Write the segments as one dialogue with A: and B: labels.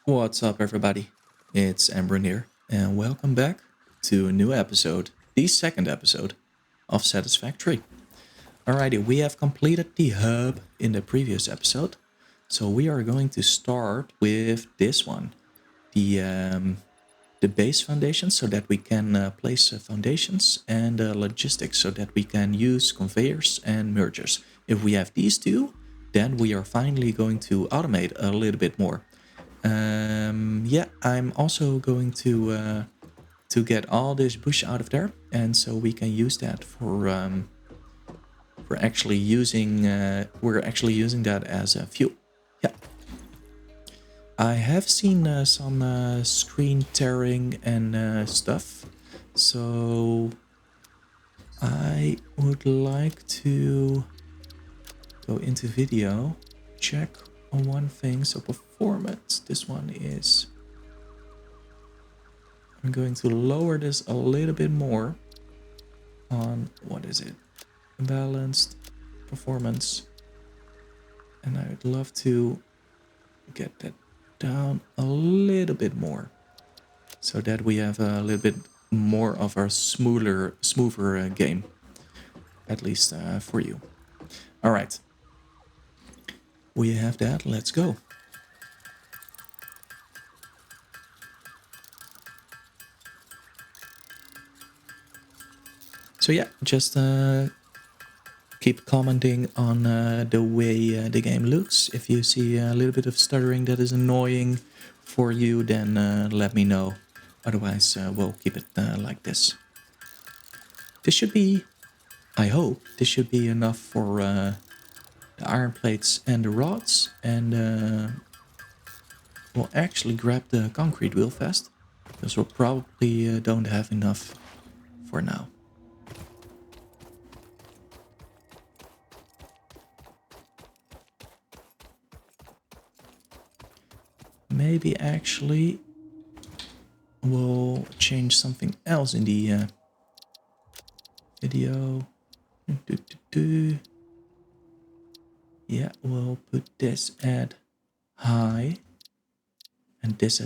A: What's up, everybody? It's Embrun here, and welcome back to a new episode, the second episode of Satisfactory. Alrighty, we have completed the hub in the previous episode, so we are going to start with this one, the base foundation, so that we can place foundations, and logistics, so that we can use conveyors and mergers. If we have these two, then we are finally going to automate a little bit more. Yeah, I'm also going to get all this bush out of there, and so we can use that for actually using we're actually using that as a fuel. Yeah, I have seen some screen tearing and stuff, so I would like to go into video, check on one thing. So performance, this one is. I'm going to lower this a little bit more on, what is it? Balanced performance. And I would love to get that down a little bit more so that we have a little bit more of our smoother game, at least for you. All right. We have that. Let's go. So yeah, just keep commenting on the way the game looks. If you see a little bit of stuttering that is annoying for you, then let me know. Otherwise, we'll keep it like this. This should be, I hope, this should be enough for the iron plates and the rods. And we'll actually grab the concrete real fast, because we'll probably don't have enough for now. Maybe actually we'll change something else in the video. Yeah, we'll put this at high and this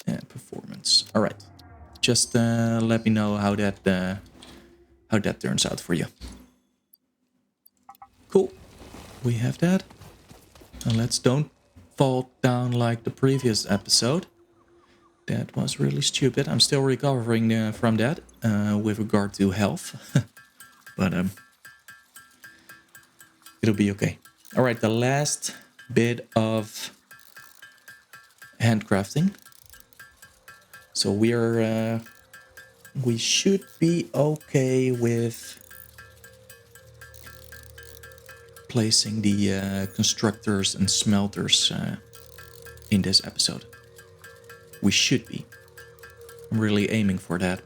A: at performance. All right, just let me know how that turns out for you. Cool, we have that. And let's don't fall down like the previous episode. That was really stupid. I'm still recovering from that with regard to health. But it'll be okay. All right, the last bit of handcrafting. So we should be okay with placing the constructors and smelters in this episode. We should be. I'm really aiming for that.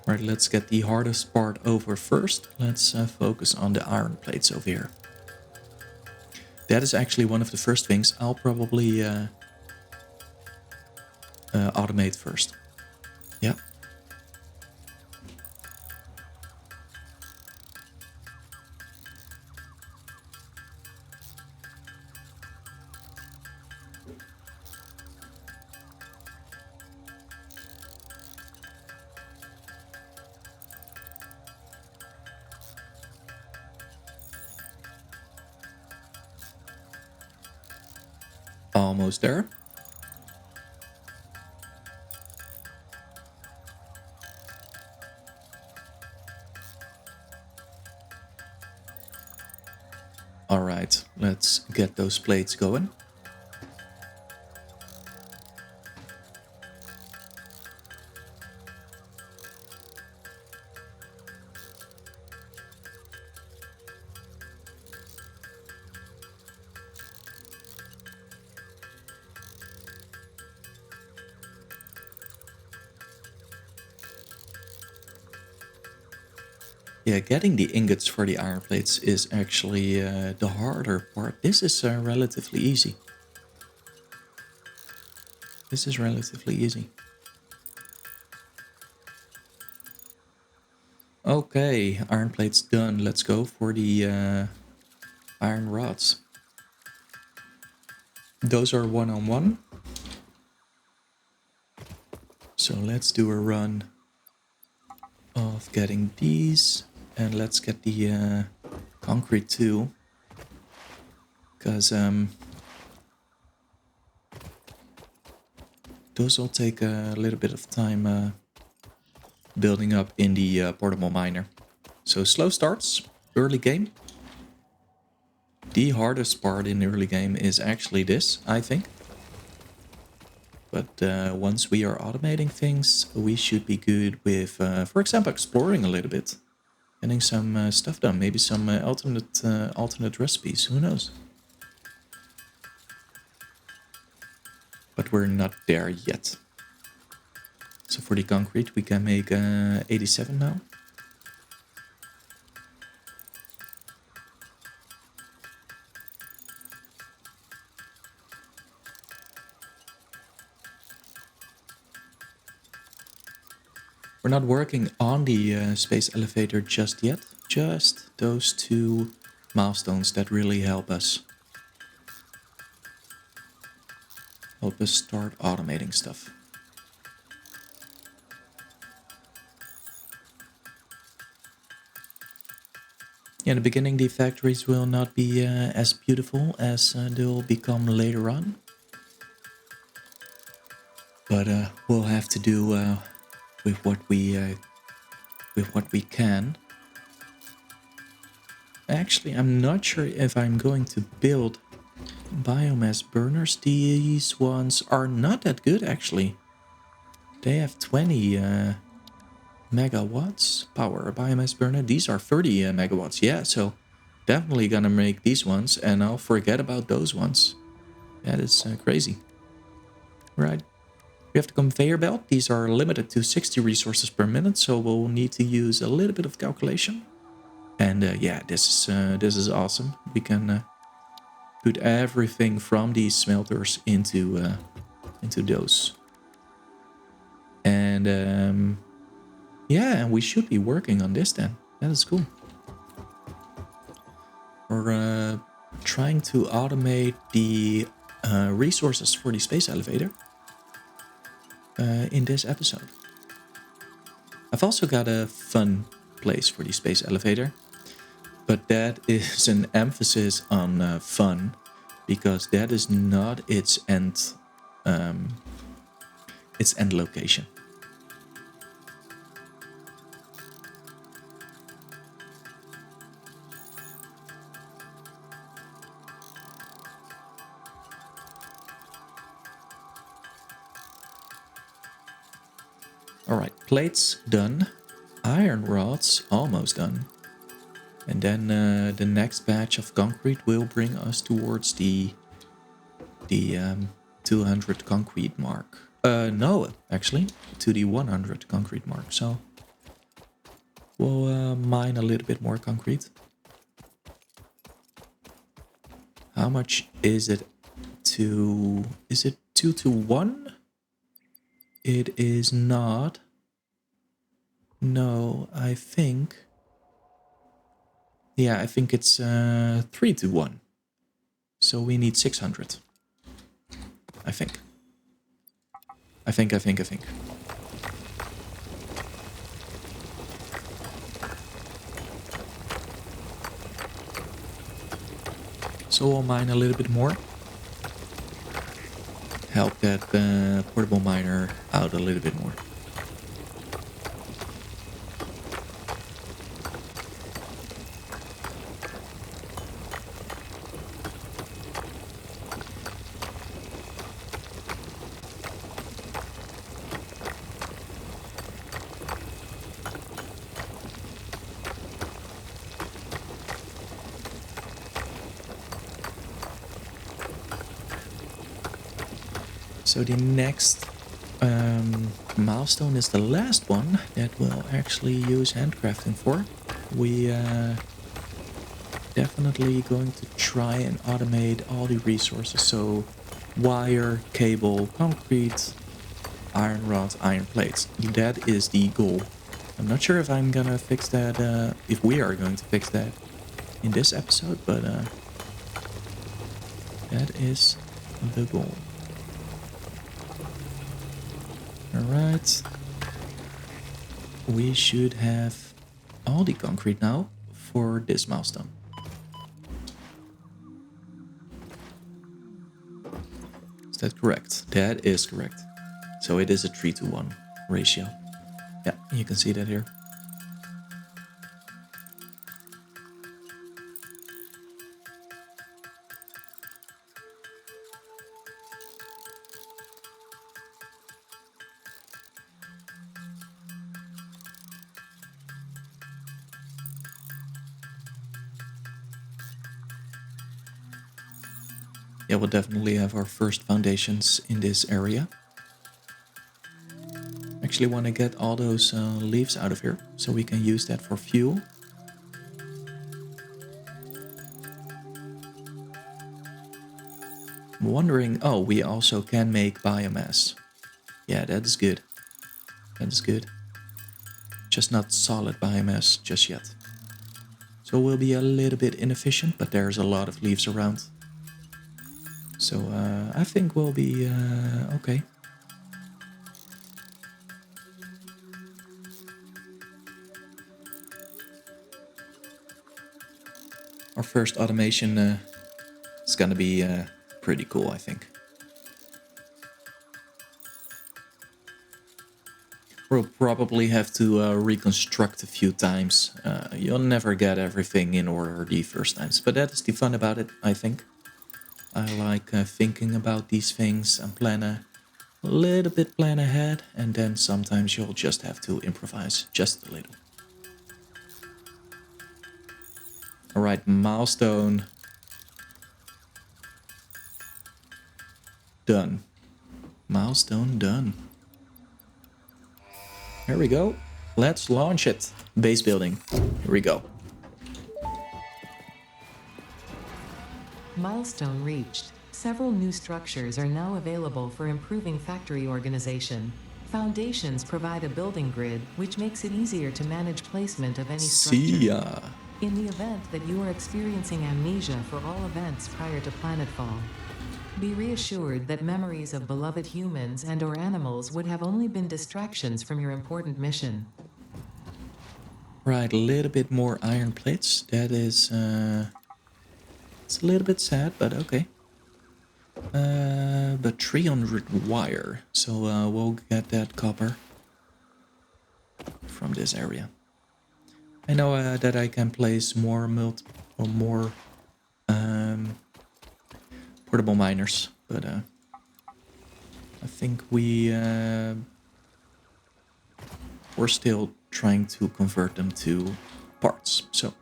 A: Right, let's get the hardest part over first. Let's focus on the iron plates over here. That is actually one of the first things I'll probably automate first. Yeah. Almost there. All right, let's get those plates going. Yeah, getting the ingots for the iron plates is actually the harder part. This is relatively easy. This is relatively easy. Okay, iron plates done. Let's go for the iron rods. Those are 1-on-1. So let's do a run of getting these. And let's get the concrete too. Because those will take a little bit of time building up in the portable miner. So slow starts, early game. The hardest part in the early game is actually this, I think. But once we are automating things, we should be good with, for example, exploring a little bit. Getting some stuff done, maybe some alternate recipes, who knows? But we're not there yet. So for the concrete, we can make 87 now. We're not working on the space elevator just yet. Just those 2 milestones that really help us. Help us start automating stuff. In the beginning, the factories will not be as beautiful as they'll become later on. But we'll have to do with what we can. Actually, I'm not sure if I'm going to build biomass burners. These ones are not that good, actually. They have 20 megawatts power. A biomass burner. These are 30 megawatts. Yeah, so definitely gonna make these ones, and I'll forget about those ones. That is crazy. Right. We have the conveyor belt. These are limited to 60 resources per minute, so we'll need to use a little bit of calculation. And yeah, this is awesome. We can put everything from these smelters into those. And yeah, we should be working on this then. That is cool. We're trying to automate the resources for the space elevator in this episode. I've also got a fun place for the space elevator, but that is an emphasis on fun, because that is not its end location. Alright, plates done. Iron rods almost done. And then the next batch of concrete will bring us towards the 200 concrete mark. No, actually, to the 100 concrete mark. So we'll mine a little bit more concrete. How much is it to... Is it 2 to 1? It is not. No, I think... Yeah, I think it's 3 to 1. So we need 600. I think. I think. So we'll mine a little bit more. Help that portable miner out a little bit more. So the next milestone is the last one that we'll actually use handcrafting for. We definitely going to try and automate all the resources. So wire, cable, concrete, iron rods, iron plates. That is the goal. I'm not sure if I'm gonna fix that, if we are going to fix that in this episode, but that is the goal. Alright. We should have all the concrete now for this milestone. Is that correct? That is correct. So it is a 3-to-1 ratio. Yeah, you can see that here. Yeah, we'll definitely have our first foundations in this area. Actually want to get all those leaves out of here so we can use that for fuel. I'm wondering, oh, we also can make biomass. Yeah, that is good. That is good. Just not solid biomass just yet. So we'll be a little bit inefficient, but there's a lot of leaves around. So I think we'll be okay. Our first automation is gonna be pretty cool, I think. We'll probably have to reconstruct a few times. You'll never get everything in order the first times, but that is the fun about it, I think. I like thinking about these things and plan a little bit ahead, and then sometimes you'll just have to improvise just a little. Alright, milestone. Done. Milestone done. Here we go. Let's launch it. Base building. Here we go.
B: Milestone reached. Several new structures are now available for improving factory organization. Foundations provide a building grid, which makes it easier to manage placement of any structure.
A: See ya.
B: In the event that you are experiencing amnesia for all events prior to planetfall, be reassured that memories of beloved humans and/or animals would have only been distractions from your important mission.
A: Right, a little bit more iron plates. That is, it's a little bit sad, but okay. But 300 wire, so we'll get that copper from this area. I know that I can place more portable miners, but I think we're still trying to convert them to parts. So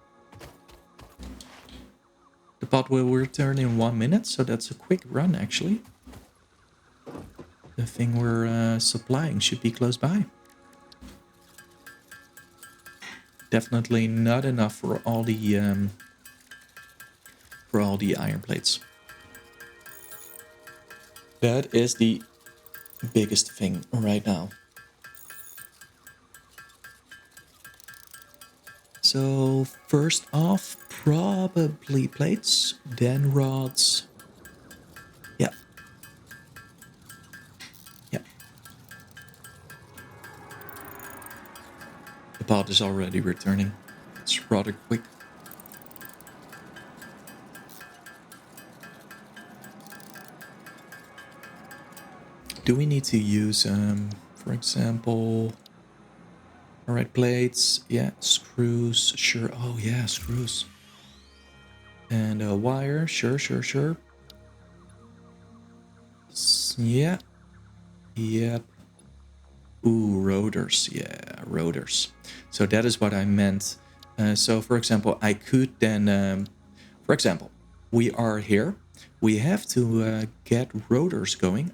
A: the pod will return in 1 minute, so that's a quick run actually. The thing we're supplying should be close by. Definitely not enough for all the iron plates. That is the biggest thing right now. So first off, probably plates, then rods. Yeah. Yeah. The pod is already returning. It's rather quick. Do we need to use, for example... Alright, plates, yeah, screws, sure. Oh yeah, screws. And wire, sure. Yeah. Yep. Ooh, rotors, yeah, rotors. So that is what I meant. So for example, I could then, for example, we are here. We have to get rotors going.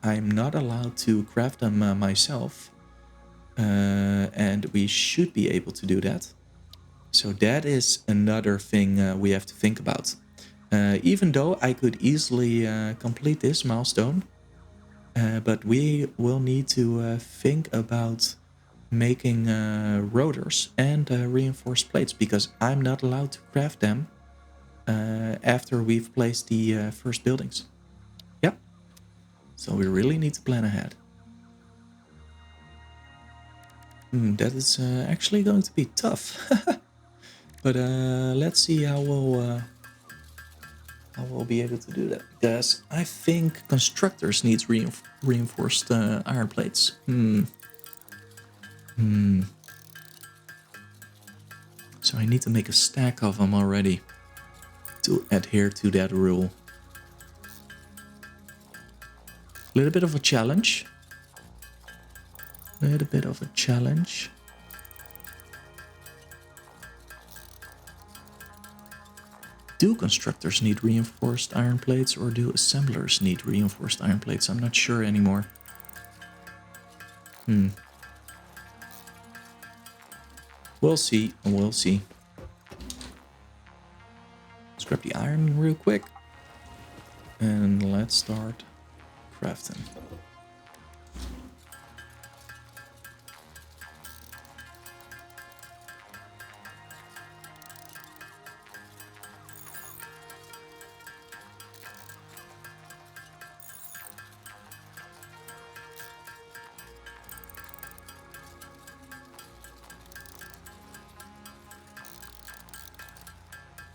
A: I'm not allowed to craft them myself. And we should be able to do that. So that is another thing we have to think about. Even though I could easily complete this milestone, but we will need to think about making rotors and reinforced plates, because I'm not allowed to craft them after we've placed the first buildings. Yep. So we really need to plan ahead. That is actually going to be tough. But let's see how we'll be able to do that. Because I think constructors needs reinforced iron plates. So I need to make a stack of them already to adhere to that rule. A little bit of a challenge. Do constructors need reinforced iron plates, or do assemblers need reinforced iron plates? I'm not sure anymore. We'll see. Let's grab the iron real quick. And let's start crafting.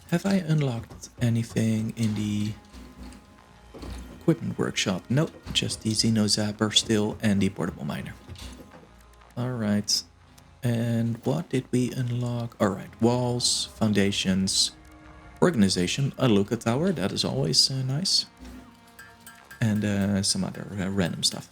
A: Have I unlocked anything in the equipment workshop? Nope, just the Xeno Zapper still and the portable miner. Alright. And what did we unlock? Alright, walls, foundations, organization, a Luca tower, that is always nice. And some other random stuff.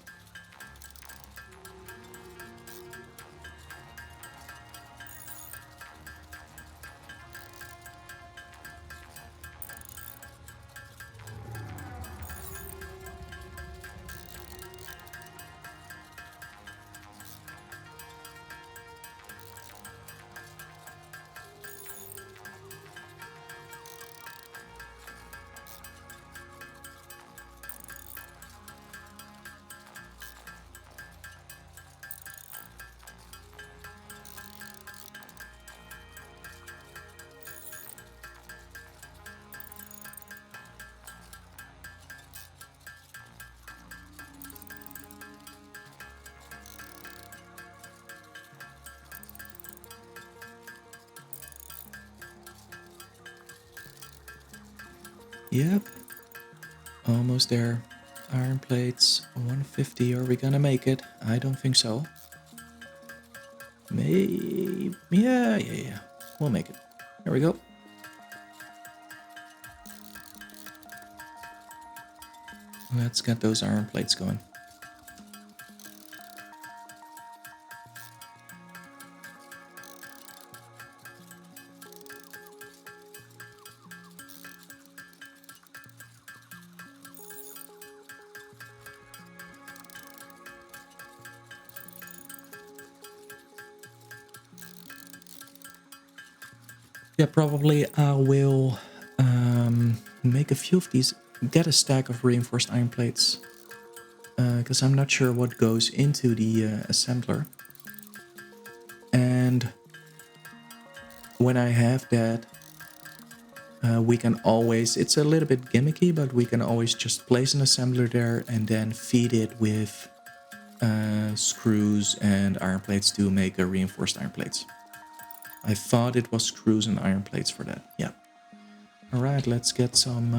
A: Yep. Almost there. Iron plates, 150. Are we gonna make it? I don't think so. Maybe. Yeah. We'll make it. There we go. Let's get those iron plates going. Yeah, probably I will make a few of these, get a stack of reinforced iron plates, because I'm not sure what goes into the assembler. And when I have that, we can always, it's a little bit gimmicky, but we can always just place an assembler there and then feed it with screws and iron plates to make a reinforced iron plates. I thought it was screws and iron plates for that. Yeah. Alright, let's get some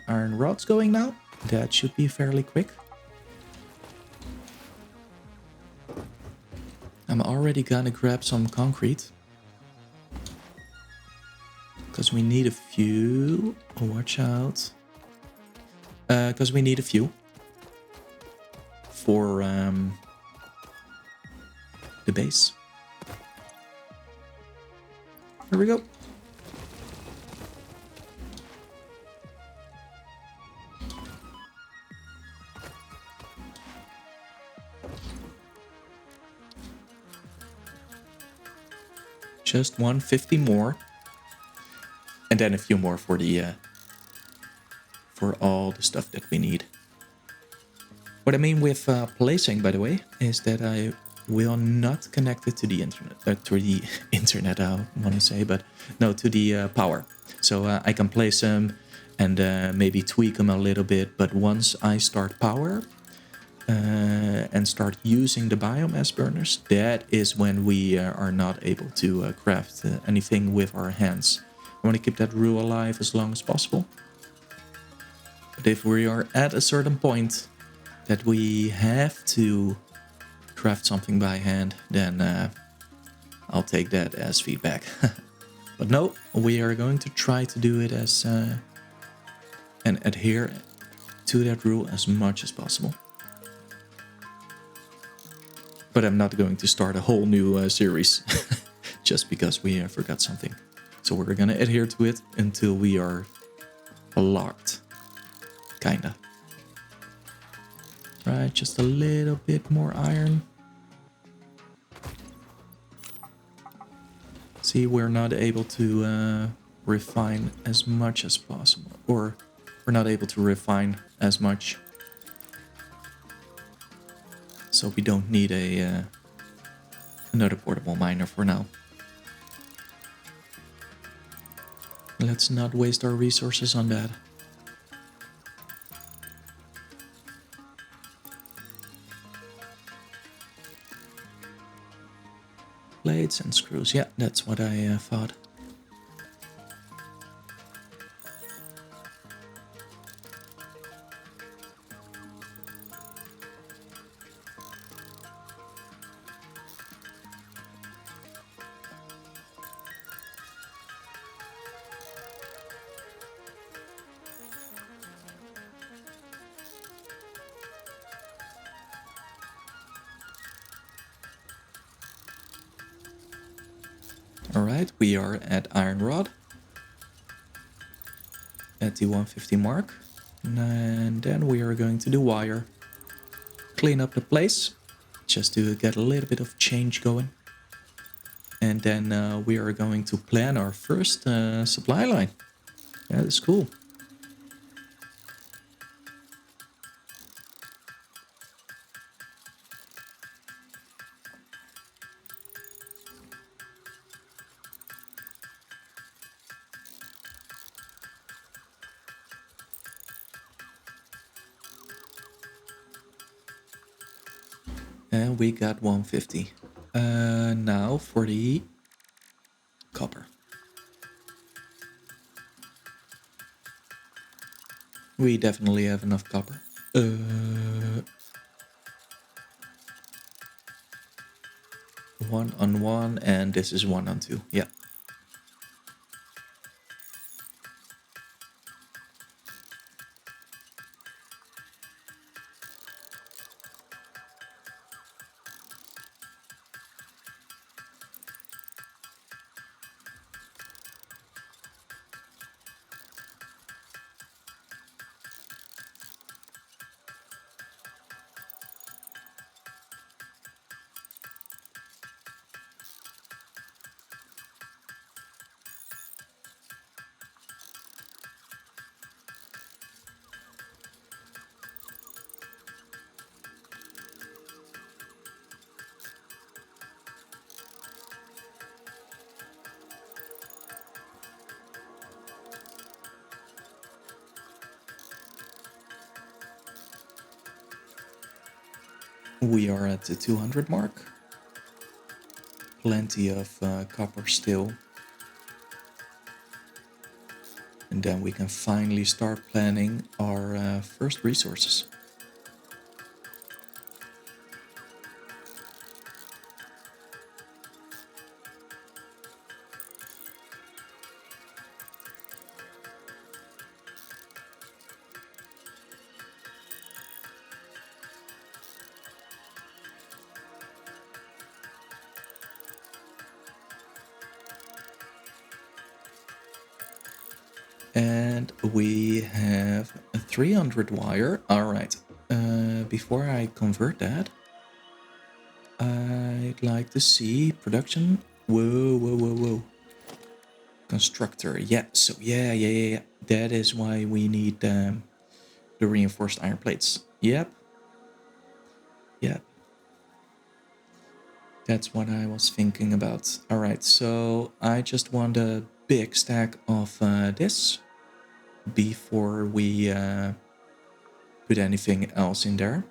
A: iron rods going now. That should be fairly quick. I'm already gonna grab some concrete. Because we need a few. Oh, watch out. Because we need a few. For the base. Here we go. Just 150 more. And then a few more for the for all the stuff that we need. What I mean with placing, by the way, is that I we are not connected to the internet, to the internet, I want to say, but no, to the power. So I can place them and maybe tweak them a little bit. But once I start power and start using the biomass burners, that is when we are not able to craft anything with our hands. I want to keep that rule alive as long as possible. But if we are at a certain point that we have to craft something by hand, then I'll take that as feedback. But no, we are going to try to do it as and adhere to that rule as much as possible. But I'm not going to start a whole new series just because we forgot something. So we're gonna adhere to it until we are locked. Kinda. Right, just a little bit more iron. See, we're not able to refine as much as possible. Or we're not able to refine as much. So we don't need a another portable miner for now. Let's not waste our resources on that. Plates and screws. Yeah, that's what I thought. Alright, we are at iron rod. At the 150 mark. And then we are going to do wire. Clean up the place. Just to get a little bit of change going. And then we are going to plan our first supply line. Yeah, that's cool. And we got 150. Now for the copper. We definitely have enough copper. 1-on-1, and this is 1-on-2. Yeah. We are at the 200 mark. Plenty of copper still. And then we can finally start planning our first resources. And we have a 300 wire. All right. Before I convert that, I'd like to see production. Whoa. Constructor. Yeah. So yeah. That is why we need the reinforced iron plates. Yep. That's what I was thinking about. All right, so I just want a big stack of this before we put anything else in there.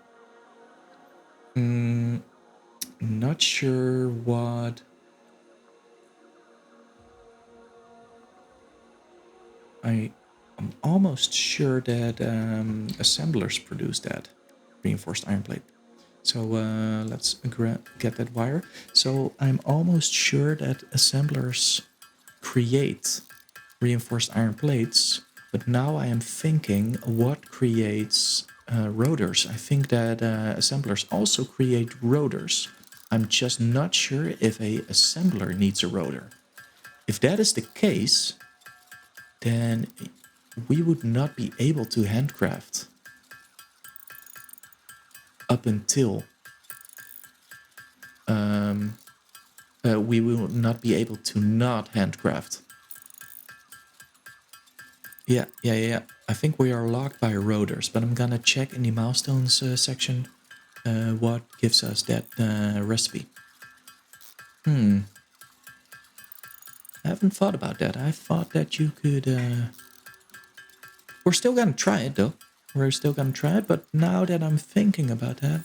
A: Not sure what... I'm almost sure that assemblers produce that reinforced iron plate. So let's get that wire. So I'm almost sure that assemblers create reinforced iron plates, but now I am thinking what creates rotors. I think that assemblers also create rotors. I'm just not sure if a assembler needs a rotor. If that is the case, then we would not be able to handcraft up until we will not be able to not handcraft. Yeah. I think we are locked by rotors, but I'm gonna check in the milestones section what gives us that recipe. I haven't thought about that. I thought that you could... We're still gonna try it, though. We're still gonna try it, but now that I'm thinking about that...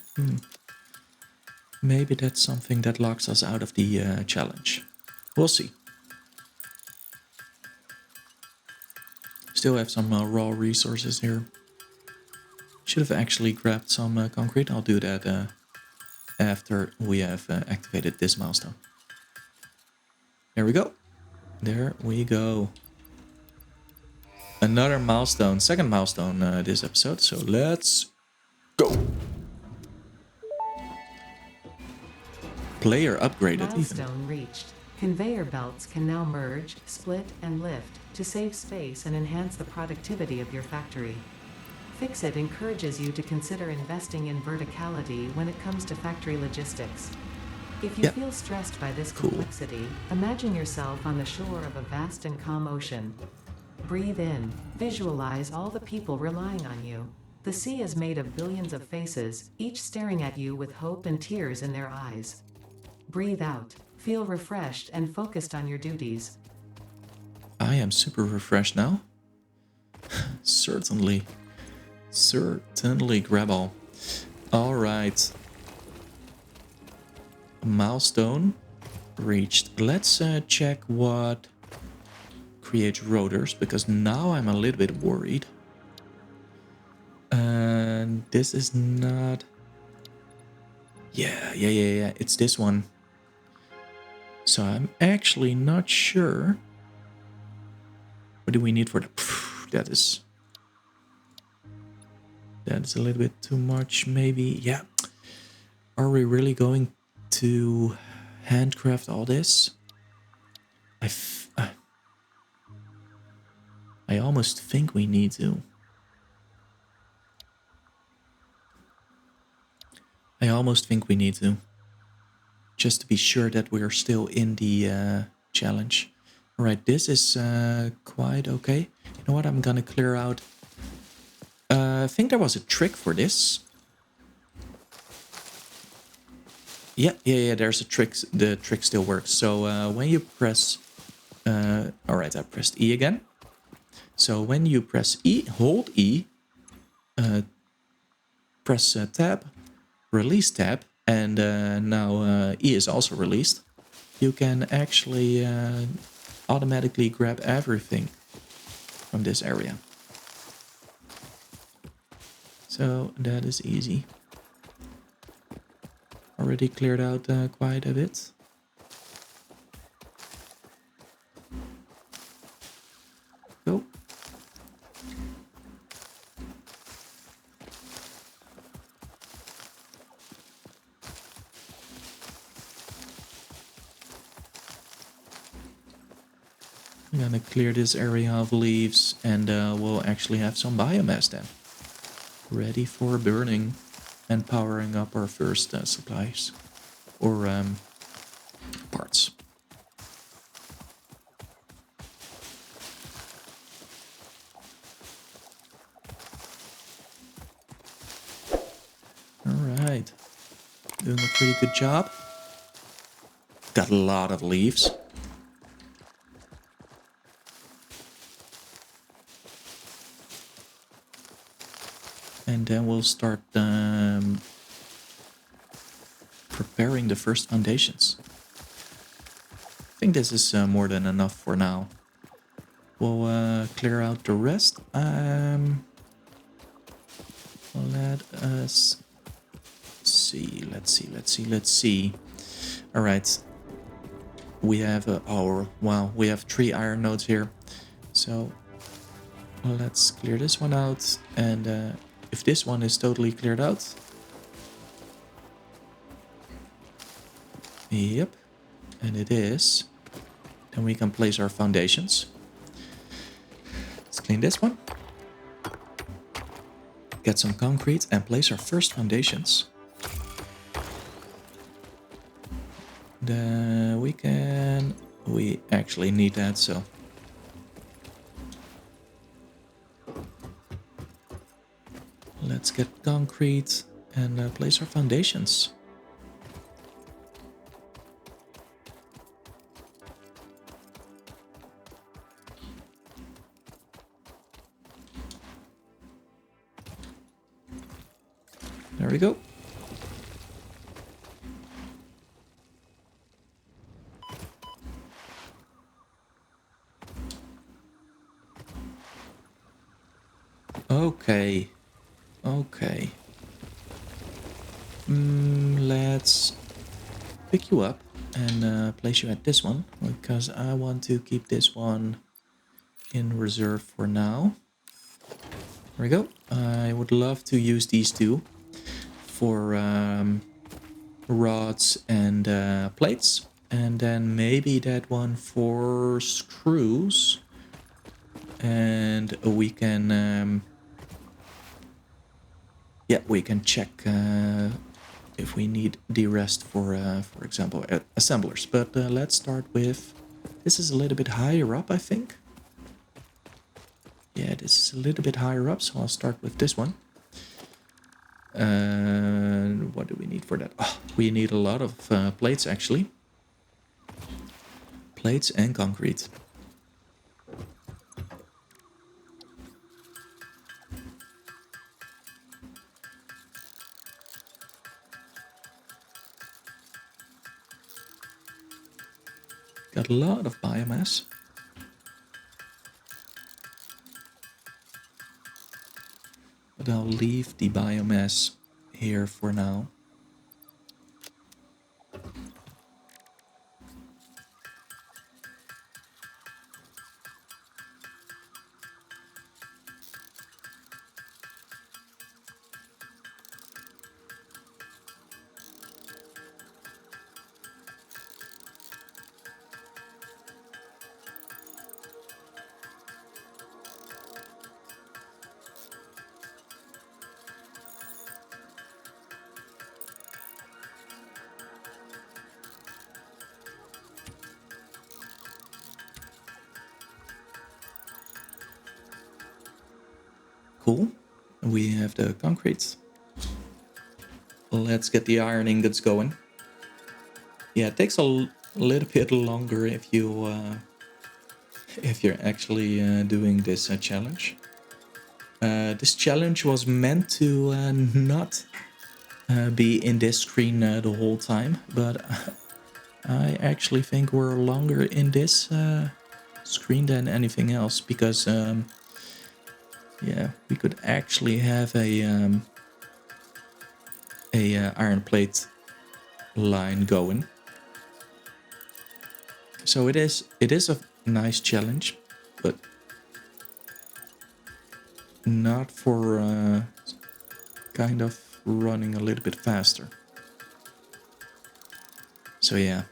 A: maybe that's something that locks us out of the challenge. We'll see. Still have some raw resources here. Should have actually grabbed some concrete. I'll do that after we have activated this milestone. There we go. There we go. Another milestone, second milestone this episode. So let's go. Player upgraded even.
B: Milestone reached. Conveyor belts can now merge, split, and lift to save space and enhance the productivity of your factory. Fixit encourages you to consider investing in verticality when it comes to factory logistics. If you feel stressed by this complexity, imagine yourself on the shore of a vast and calm ocean. Breathe in. Visualize all the people relying on you. The sea is made of billions of faces, each staring at you with hope and tears in their eyes. Breathe out. Feel refreshed and focused on your duties.
A: I am super refreshed now. Certainly, grab all. All right. Milestone reached. Let's check what creates rotors, because now I'm a little bit worried. And this is not... Yeah. It's this one. So I'm actually not sure. What do we need for the... That is a little bit too much, maybe. Yeah. Are we really going to handcraft all this? I almost think we need to. Just to be sure that we're still in the challenge. All right, this is quite okay. You know what? I'm gonna clear out. I think there was a trick for this. Yeah. There's a trick. The trick still works. So when you press... all right, I pressed E again. So when you press E, hold E, press tab, release tab, and now E is also released. You can actually automatically grab everything from this area. So that is easy. Already cleared out quite a bit. Go. I'm gonna clear this area of leaves, and we'll actually have some biomass then. Ready for burning and powering up our first supplies. Or parts. Alright. Doing a pretty good job. got a lot of leaves. And then we'll start preparing the first foundations. I think this is more than enough for now. We'll clear out the rest. Let us see. Let's see. All right. We have we have 3 iron nodes here. So let's clear this one out. And if this one is totally cleared out. Yep. And it is. Then we can place our foundations. Let's clean this one. Get some concrete and place our first foundations. We actually need that, so. Let's get concrete and place our foundations. There we go. Okay. Let's pick you up and place you at this one, because I want to keep this one in reserve for now. There we go. I would love to use these two for rods and plates, and then maybe that one for screws, and we can we can check if we need the rest for example assemblers. But let's start with, this is a little bit higher up, I think. Yeah, this is a little bit higher up, so I'll start with this one. What do we need for that? Oh, we need a lot of plates, actually. Plates and concrete. Got a lot of biomass. But I'll leave the biomass here for now. Cool. We have the concrete. Let's get the iron ingots going. Yeah, it takes a little bit longer if you're actually doing this challenge. This challenge was meant to not be in this screen the whole time, but I actually think we're longer in this screen than anything else, because yeah, we could actually have a iron plate line going. So it is a nice challenge, but not for kind of running a little bit faster. So yeah.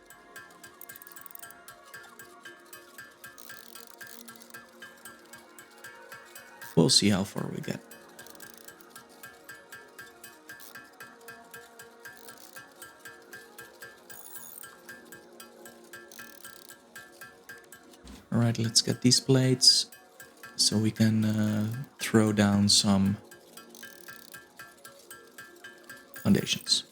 A: We'll see how far we get. Alright, let's get these plates so we can throw down some foundations.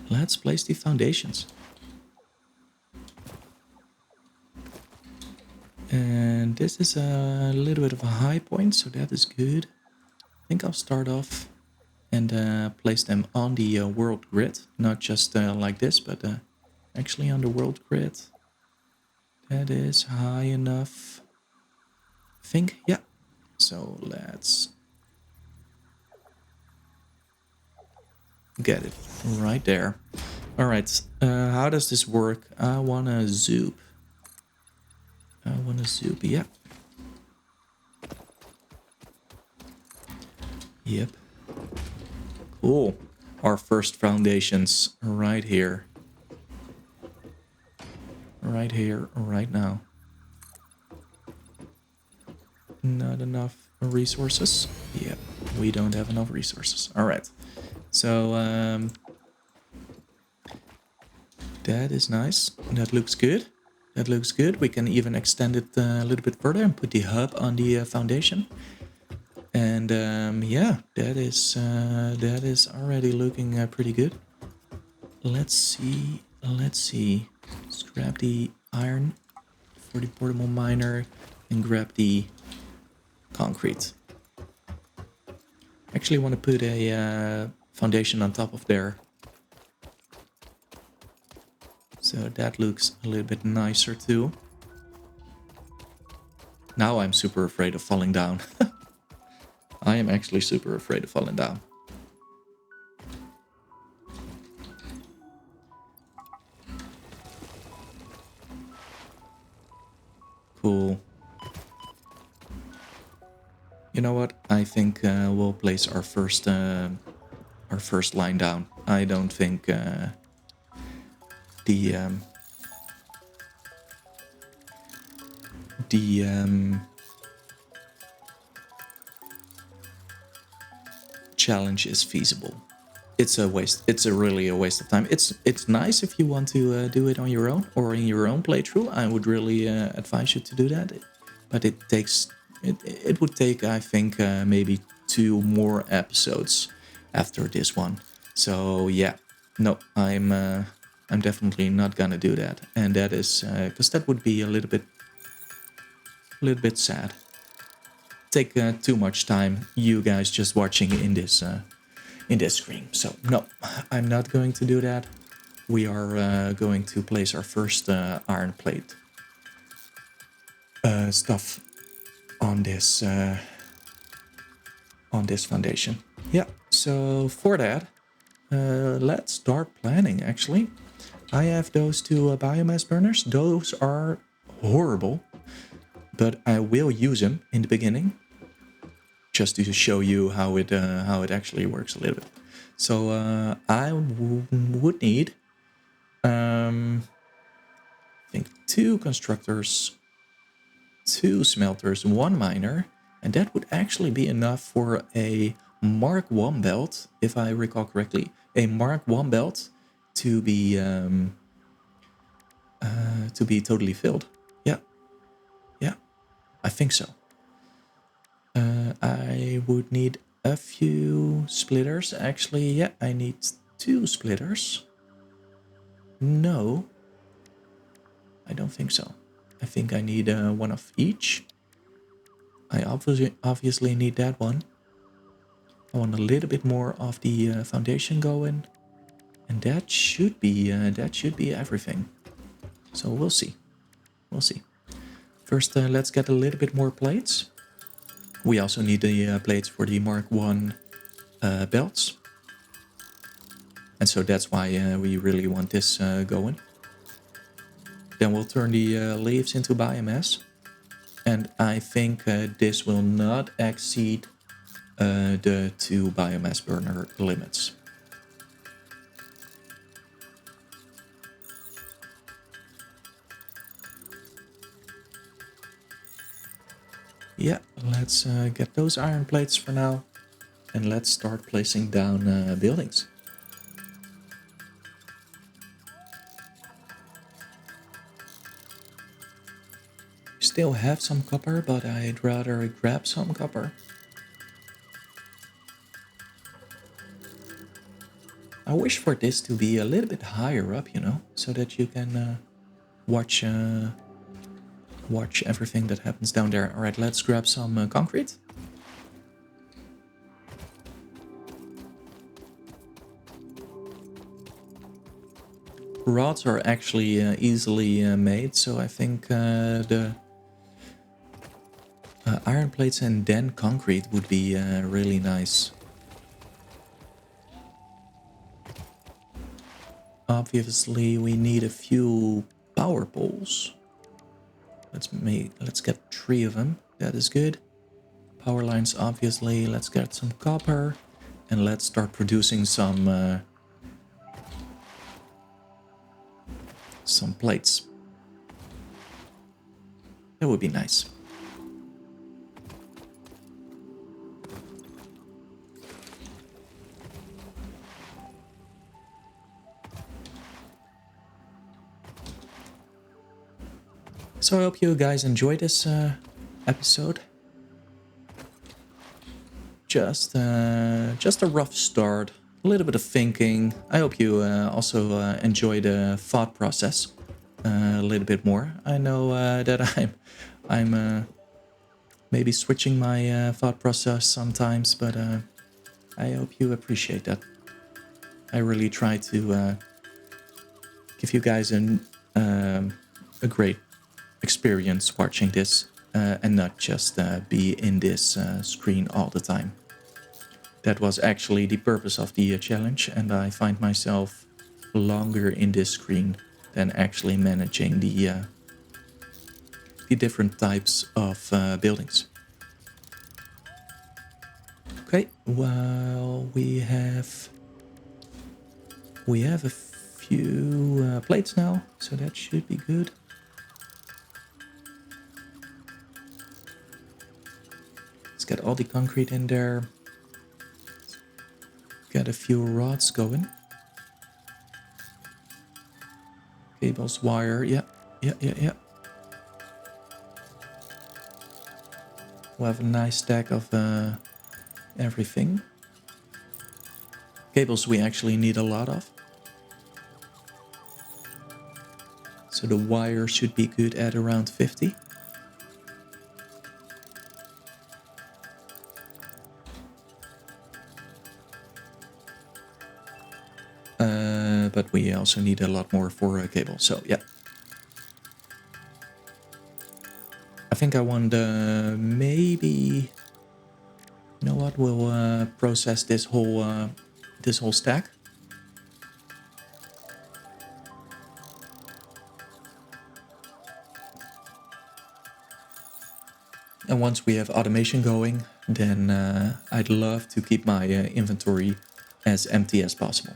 A: let's place the foundations. And this is a little bit of a high point, so that is good. I think I'll start off and place them on the world grid, not just like this, but actually on the world grid. That is high enough, I think. Yeah. So let's get it right there. All right. How does this work? I want to zoop. Yeah. Yep. Cool. Our first foundations right here. Right here, right now. Not enough resources. Yep, we don't have enough resources. All right. So, that is nice. That looks good. That looks good. We can even extend it a little bit further and put the hub on the foundation. And yeah, that is already looking pretty good. Let's see. Let's grab the iron for the portable miner and grab the concrete. Actually want to put a foundation on top of there. So that looks a little bit nicer too. Now I'm super afraid of falling down. I am actually super afraid of falling down. Cool. You know what? I think we'll place our first line down. I don't think the challenge is feasible. It's a waste. It's really a waste of time. It's nice if you want to do it on your own or in your own playthrough. I would really advise you to do that. But it takes it would take, I think, maybe 2 more episodes after this one. So yeah, no, I'm definitely not gonna do that, and that is because that would be a little bit sad. Take too much time, you guys just watching in this stream. So no, I'm not going to do that. We are going to place our first iron plate stuff on this foundation. Yeah. So for that, let's start planning. Actually, I have those 2 biomass burners. Those are horrible, but I will use them in the beginning, just to show you how it actually works a little bit. So I would need, I think, 2 constructors, 2 smelters, 1 miner, and that would actually be enough for a Mark 1 belt, if I recall correctly. A Mark 1 belt to be totally filled. Yeah, I think so. I would need a few splitters. Actually, yeah, I need 2 splitters. No, I don't think so. I think I need 1 of each. I obviously need that one. I want a little bit more of the foundation going, and that should be everything. So we'll see. First, let's get a little bit more plates. We also need the plates for the Mark 1 belts. And so that's why we really want this going. Then we'll turn the leaves into biomass. And I think this will not exceed the 2 biomass burner limits. Yeah, let's get those iron plates for now. And let's start placing down buildings. Still have some copper, but I'd rather grab some copper. I wish for this to be a little bit higher up, you know, so that you can watch watch everything that happens down there. All right, let's grab some concrete. Rods are actually easily made, so I think the iron plates and then concrete would be really nice. Obviously, we need a few power poles. Let's get 3 of them. That is good. Power lines, obviously. Let's get some copper, and let's start producing some plates. That would be nice. So I hope you guys enjoyed this episode. Just a rough start, a little bit of thinking. I hope you also enjoy the thought process a little bit more. I know that I'm maybe switching my thought process sometimes, but I hope you appreciate that. I really try to give you guys a great experience watching this and not just be in this screen all the time. That was actually the purpose of the challenge, and I find myself longer in this screen than actually managing the different types of buildings. Okay, well, we have a few plates now, so that should be good. Let's get all the concrete in there. Get a few rods going. Cables, wire, yeah. We'll have a nice stack of everything. Cables we actually need a lot of. So the wire should be good at around 50. But we also need a lot more for cable, so yeah. I think I want maybe... You know what, we'll process this whole stack. And once we have automation going, then I'd love to keep my inventory as empty as possible.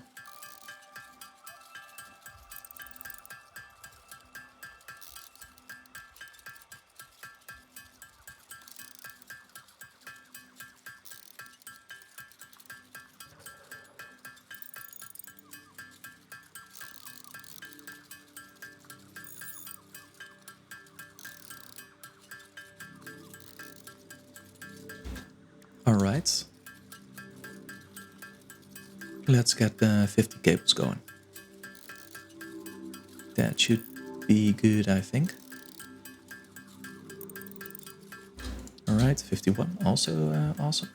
A: All right. Let's get 50 cables going. That should be good, I think. All right, 51, also awesome.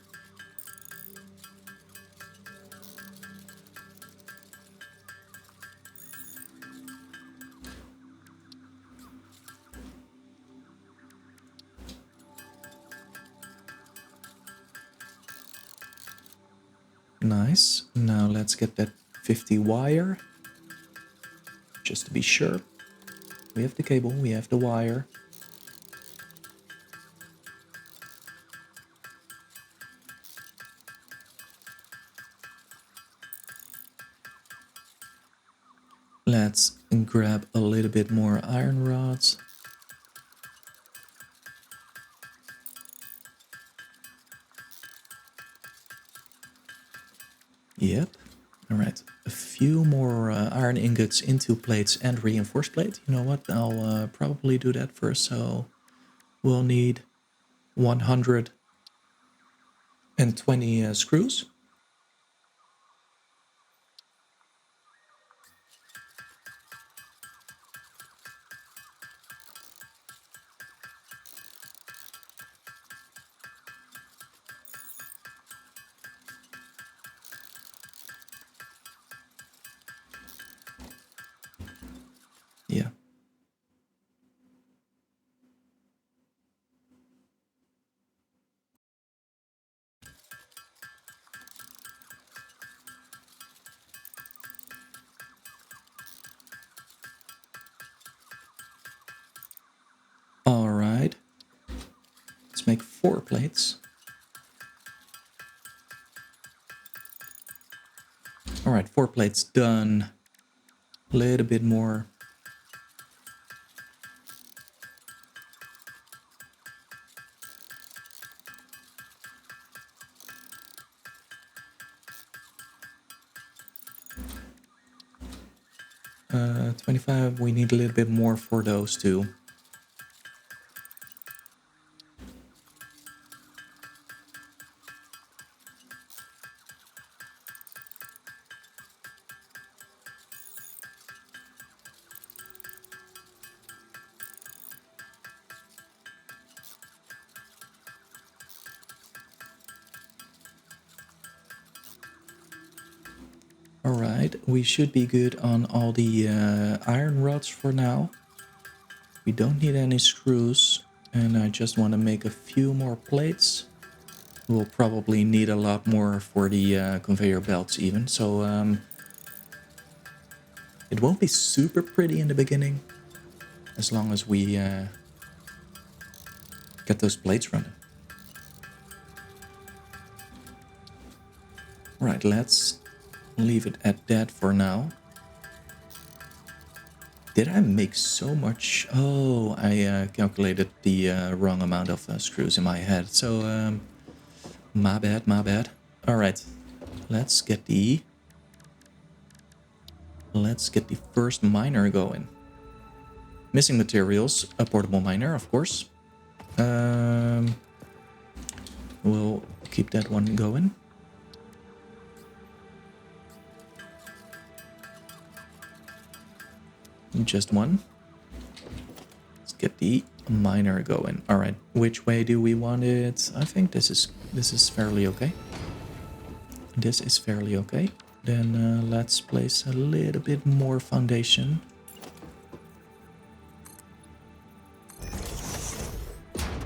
A: Nice. Now let's get that 50 wire. Just to be sure. We have the cable, we have the wire. Let's grab a little bit more iron rods. Yep. All right. A few more iron ingots into plates and reinforced plate. You know what? I'll probably do that first. So we'll need 120 screws. Yeah. All right. Let's make 4 plates. All right, 4 plates done. A little bit more. Uh, 25, we need a little bit more for those two. Alright, we should be good on all the iron rods for now. We don't need any screws, and I just want to make a few more plates. We'll probably need a lot more for the conveyor belts even, so it won't be super pretty in the beginning, as long as we get those plates running. Right, let's leave it at that for now. Did I make so much? Oh, I calculated the wrong amount of screws in my head. So, my bad, my bad. All right, let's get the first miner going. Missing materials, a portable miner, of course. We'll keep that one going. Just one. Let's get the miner going. All right, which way do we want it? I think this is fairly okay. This is fairly okay. Then let's place a little bit more foundation.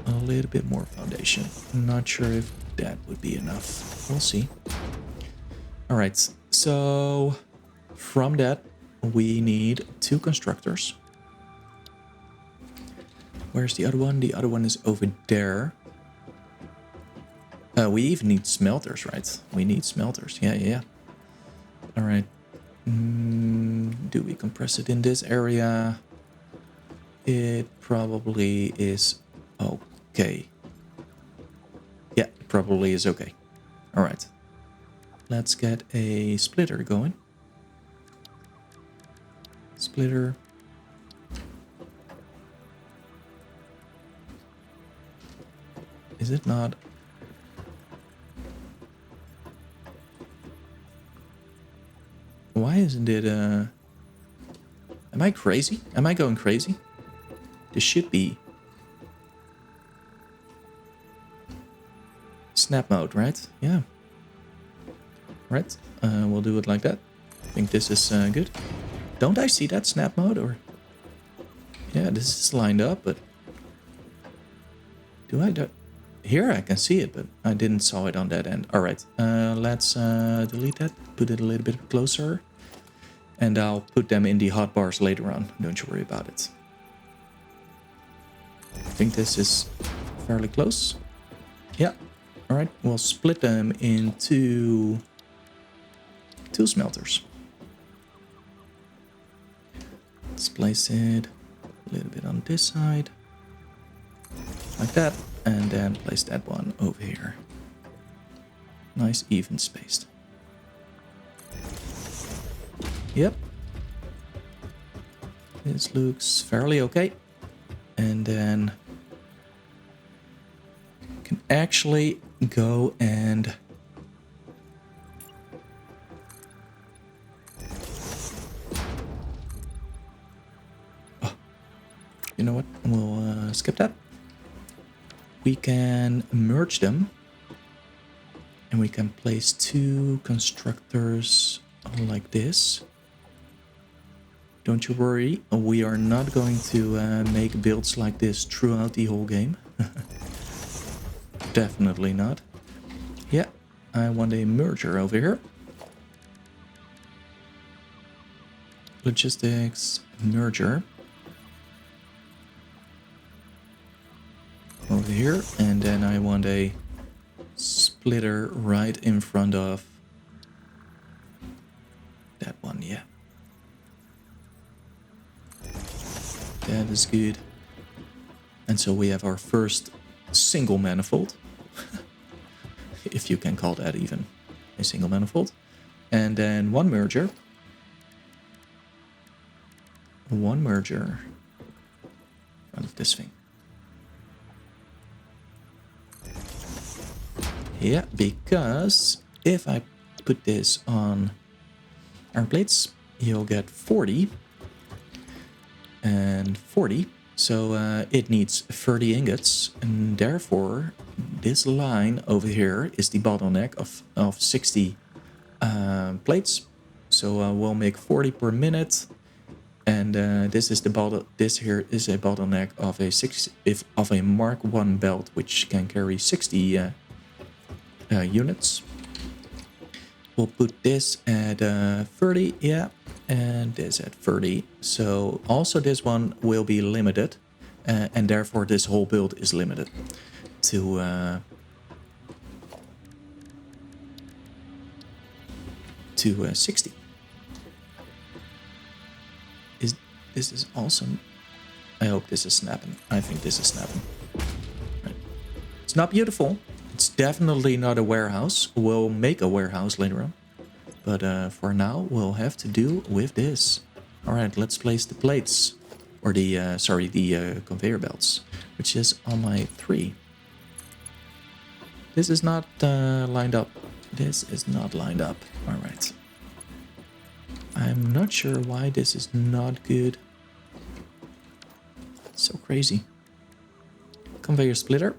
A: A little bit more foundation. I'm not sure if that would be enough. We'll see. All right, so from that, we need 2 constructors. Where's the other one? The other one is over there. We even need smelters, right? We need smelters. Yeah. All right. Do we compress it in this area? It probably is okay. Yeah, it probably is okay. All right. Let's get a splitter going. Splitter. Is it not? Why isn't it, am I crazy? Am I going crazy? This should be snap mode, right? Yeah. Right. We'll do it like that. I think this is good. Don't I see that snap mode, or? Yeah, this is lined up, but do I? Here I can see it, but I didn't saw it on that end. All right, let's delete that, put it a little bit closer, and I'll put them in the hotbars later on. Don't you worry about it. I think this is fairly close. Yeah. All right, we'll split them into 2 smelters. Let's place it a little bit on this side, like that, and then place that one over here. Nice, even spaced. Yep. This looks fairly okay. And then can actually go and you know what? We'll skip that. We can merge them, and we can place 2 constructors like this. Don't you worry, we are not going to make builds like this throughout the whole game. Definitely not. Yeah, I want a merger over here. Logistics, merger. Over here, and then I want a splitter right in front of that one, yeah. That is good. And so we have our first single manifold. If you can call that even a single manifold. And then one merger. One merger in front of this thing. Yeah, because if I put this on iron plates, you'll get 40 and 40. So it needs 30 ingots, and therefore this line over here is the bottleneck of 60 plates. So we'll make 40 per minute, and this here is a bottleneck of a Mark 1 belt, which can carry 60 units. We'll put this at 30, yeah, and this at 30. So also this one will be limited, and therefore this whole build is limited to 60. This is awesome. I hope this is snapping. I think this is snapping. Right. It's not beautiful. It's definitely not a warehouse. We'll make a warehouse later on. But for now, we'll have to do with this. All right, let's place the plates. Or the conveyor belts, which is on my 3. This is not lined up. This is not lined up. All right. I'm not sure why this is not good. It's so crazy. Conveyor splitter.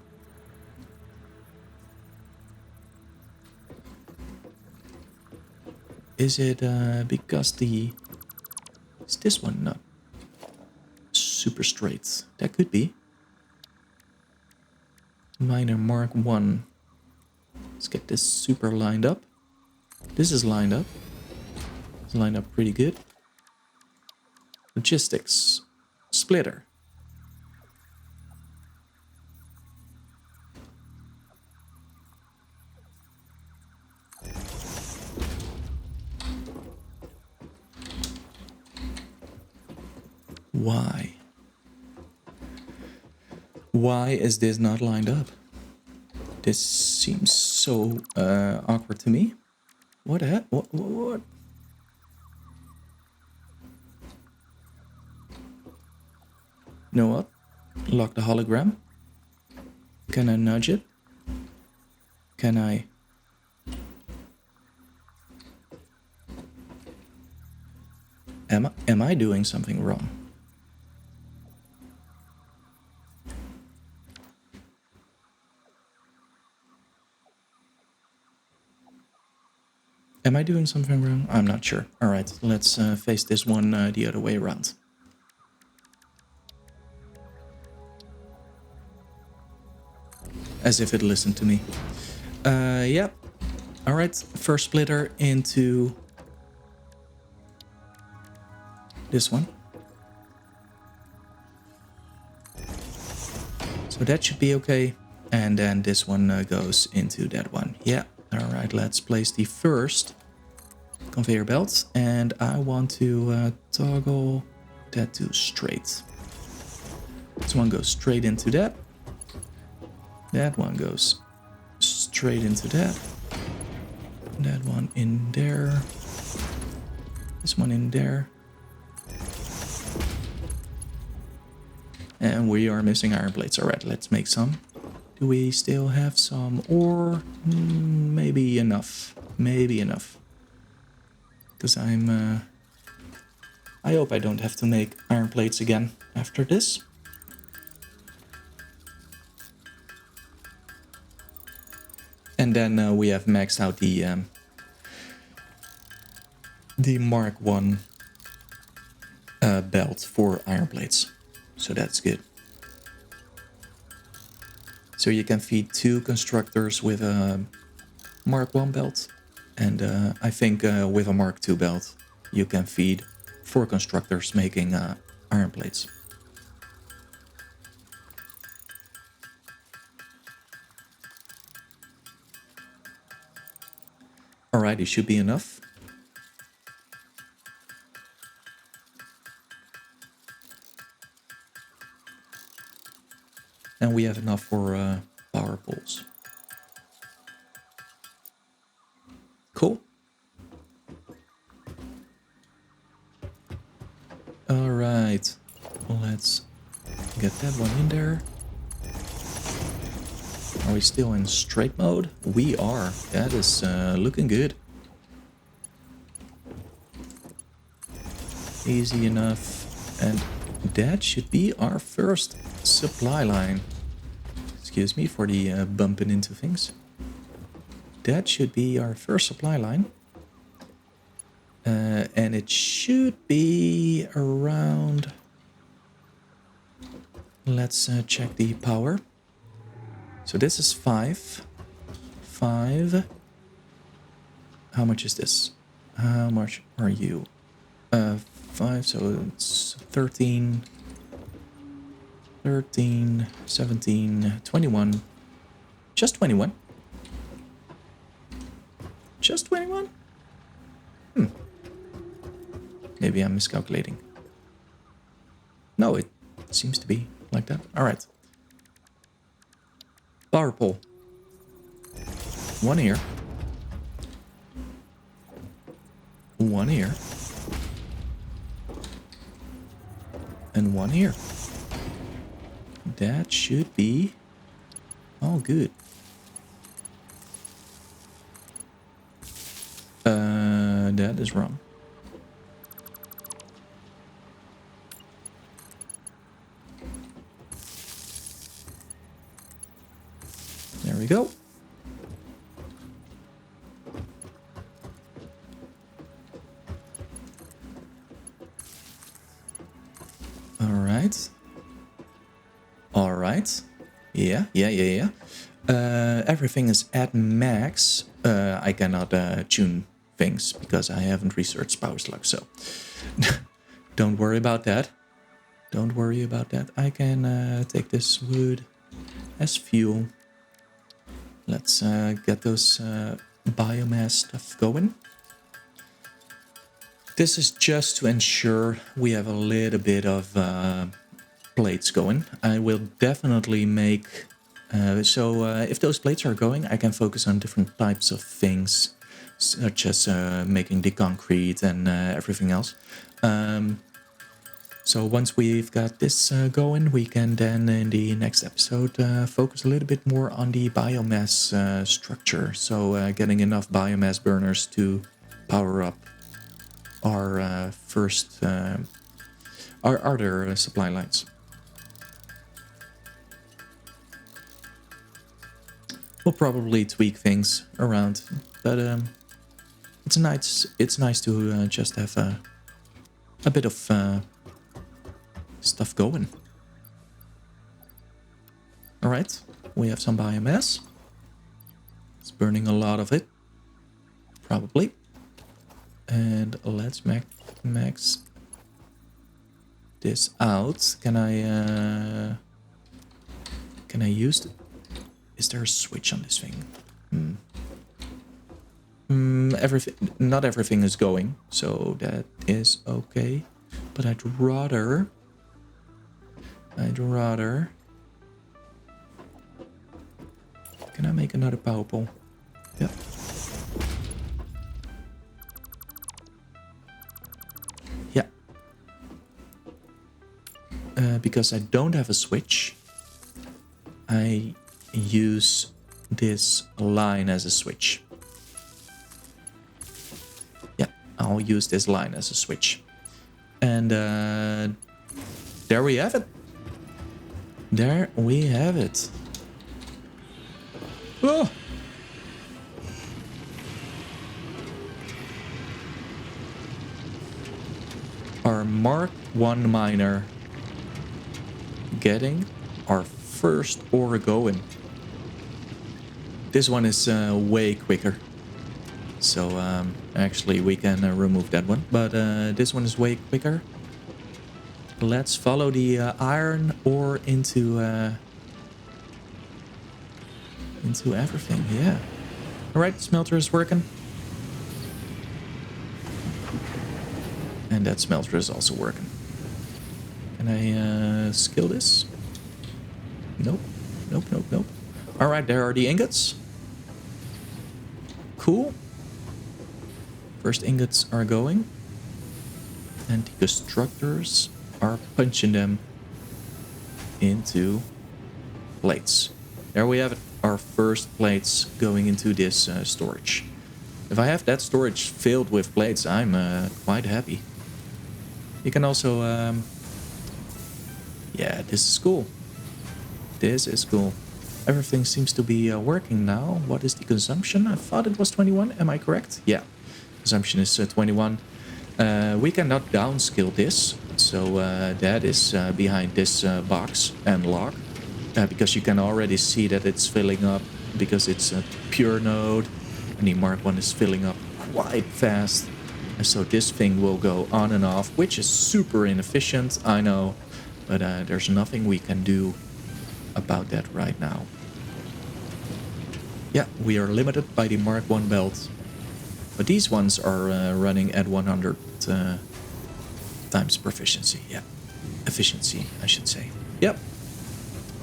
A: Is it because is this one not super straight? That could be. Minor Mark 1. Let's get this super lined up. This is lined up. It's lined up pretty good. Logistics. Splitter. Why? Why is this not lined up? This seems so awkward to me. What the heck? What? You know what? Lock the hologram. Can I nudge it? Can I? Am I doing something wrong? Am I doing something wrong? I'm not sure. All right, let's face this one the other way around. As if it listened to me. Yep. All right, first splitter into this one. So that should be okay. And then this one goes into that one. Yeah. All right, let's place the first conveyor belt, and I want to toggle that to straight. This one goes straight into that. That one goes straight into that. That one in there. This one in there. And we are missing iron plates. All right, let's make some. Do we still have some ore? Maybe enough. Maybe enough. Because I hope I don't have to make iron plates again after this. And then we have maxed out the Mark 1 belt for iron plates. So that's good. So you can feed 2 constructors with a Mark 1 belt. And I think with a Mark 2 belt, you can feed 4 constructors making iron plates. Alright, it should be enough. And we have enough for power poles. Cool. Alright, let's get that one in there. Are we still in straight mode? We are. That is looking good. Easy enough. And that should be our first supply line. Excuse me for the bumping into things. That should be our first supply line. And it should be around... Let's check the power. So this is 5. 5. How much is this? How much are you? 5, so it's 13, 17, 21. Just 21. Just 21? Maybe I'm miscalculating. No, it seems to be like that. All right. Power pole. 1 here. 1 here. And 1 here. That should be all good. That is wrong. There we go. All right. All right. Yeah. Everything is at max. I cannot tune things because I haven't researched power slug, so don't worry about that. Don't worry about that. I can take this wood as fuel. Let's get those biomass stuff going. This is just to ensure we have a little bit of plates going. I will definitely make... if those plates are going, I can focus on different types of things, such as making the concrete and everything else. So once we've got this going, we can then in the next episode focus a little bit more on the biomass structure. So getting enough biomass burners to power up our our other supply lines. We'll probably tweak things around, but it's nice to just have a bit of stuff going. All right, we have some biomass. It's burning a lot of it, probably. And let's max this out. Can I use it? Is there a switch on this thing? Not everything is going, so that is okay. But I'd rather. Can I make another power pole? Yep. Yeah. Because I don't have a switch, I use this line as a switch. Yeah, I'll use this line as a switch. And there we have it. There we have it. Oh. Our Mark one miner getting our first ore going. This one is way quicker. So actually we can remove that one. But this one is way quicker. Let's follow the iron ore into everything. Yeah. All right, smelter is working. And that smelter is also working. Can I skill this? Nope. Nope, nope, nope. All right, there are the ingots. Cool. First ingots are going. And the constructors are punching them into plates. There we have it. Our first plates going into this storage. If I have that storage filled with plates, I'm quite happy. You can also... yeah, this is cool. This is cool. Everything seems to be working now. What is the consumption? I thought it was 21. Am I correct? Yeah. Consumption is 21. We cannot downscale this. So that is behind this box and log. Because you can already see that it's filling up. Because it's a pure node. And the Mark 1 is filling up quite fast. And so this thing will go on and off. Which is super inefficient, I know. But there's nothing we can do about that right now. Yeah, we are limited by the Mark 1 belt. But these ones are running at 100 times proficiency. Yeah, efficiency, I should say. Yep.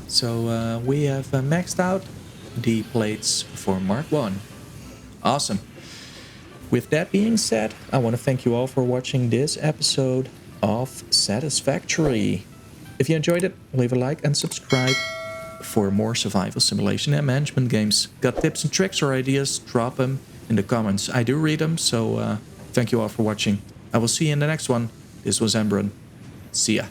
A: So we have maxed out the plates for Mark 1. Awesome. With that being said, I want to thank you all for watching this episode of Satisfactory. If you enjoyed it, leave a like and subscribe for more survival simulation and management games. Got tips and tricks or ideas? Drop them in the comments. I do read them, so thank you all for watching. I will see you in the next one. This was Embron. See ya.